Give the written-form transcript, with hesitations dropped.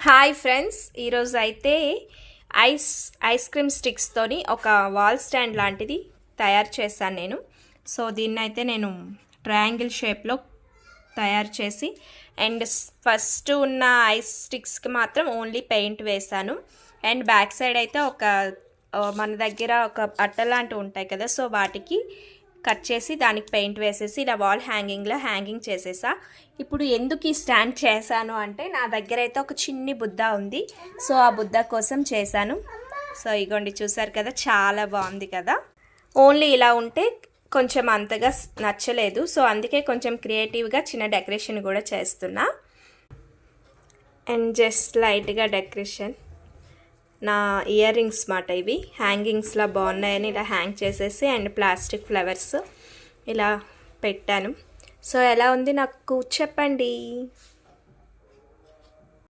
Hi friends, ఈరోజు అయితే ice cream స్టిక్స్తోని ఒక వాల్ స్టాండ్ లాంటిది తయారు చేశాను నేను. సో దీన్ని అయితే నేను ట్రయాంగిల్ షేప్లో తయారు చేసి అండ్ ఫస్ట్ ఉన్న ఐస్ స్టిక్స్కి మాత్రం ఓన్లీ పెయింట్ వేశాను. అండ్ బ్యాక్ సైడ్ అయితే మన దగ్గర ఒక అట్ట లాంటివి ఉంటాయి కదా, సో వాటికి కట్ చేసి దానికి పెయింట్ వేసేసి ఇలా వాల్ హ్యాంగింగ్లో హ్యాంగింగ్ చేసేసా. ఇప్పుడు ఎందుకు ఈ స్టాండ్ చేశాను అంటే, నా దగ్గర అయితే ఒక చిన్ని బుద్ధ ఉంది, సో ఆ బుద్ధ కోసం చేశాను. సో ఇగోండి, చూసారు కదా, చాలా బాగుంది కదా. ఓన్లీ ఇలా ఉంటే కొంచెం అంతగా నచ్చలేదు, సో అందుకే కొంచెం క్రియేటివ్గా చిన్న డెకరేషన్ కూడా చేస్తున్నా. అండ్ జస్ట్ లైట్గా డెకరేషన్, నా ఇయర్ రింగ్స్ మాట ఇవి హ్యాంగింగ్స్లా బాగున్నాయని ఇలా హ్యాంగ్ చేసేసి అండ్ ప్లాస్టిక్ ఫ్లవర్స్ ఇలా పెట్టాను. సో ఎలా ఉంది నాకు చెప్పండి.